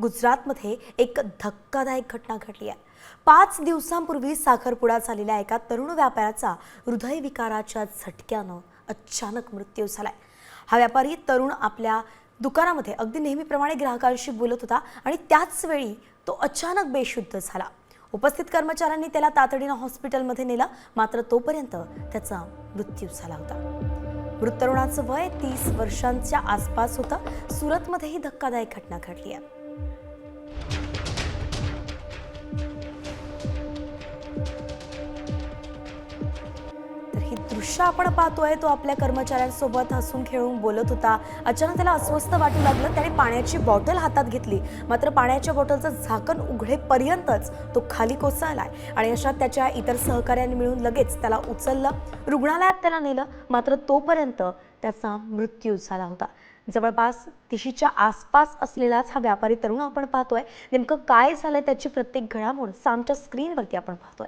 गुजरातमध्ये एक धक्कादायक घटना घडली आहे। 5 दिवसांपूर्वी साखरपुडा झालेल्या एका तरुण व्यापाऱ्याचा हृदयविकाराच्या झटक्यानं अचानक मृत्यू झालाय। हा व्यापारी तरुण आपल्या दुकानामध्ये अगदी नेहमीप्रमाणे ग्राहकांशी बोलत होता आणि त्याच वेळी तो अचानक बेशुद्ध झाला। उपस्थित कर्मचाऱ्यांनी त्याला तातडीनं हॉस्पिटलमध्ये नेलं, मात्र तोपर्यंत त्याचा मृत्यू झाला होता। मृत तरुणाचं वय 30 वर्षांच्या आसपास होतं। सुरतमध्ये ही धक्कादायक घटना घडली आहे। तर ही दृश्य आपण पाहतोय, तो आपल्या कर्मचाऱ्यांसोबत हसून खेळून बोलत होता। अचानक त्याला अस्वस्थ वाटू लागलं। त्याने पाण्याची बॉटल हातात घेतली, मात्र पाण्याच्या बॉटलचं झाकण उघडेपर्यंतच तो खाली कोसळलाय आणि अशात त्याच्या इतर सहकाऱ्यांनी मिळून लगेच त्याला उचललं, रुग्णालयात त्याला नेलं, मात्र तोपर्यंत त्याचा मृत्यू झाला होता। जवळपास 30च्या आसपास असलेलाच हा व्यापारी तरुण आपण पाहतोय। नेमकं काय झालंय त्याची प्रत्येक घडामोड आमच्या स्क्रीनवरती आपण पाहतोय।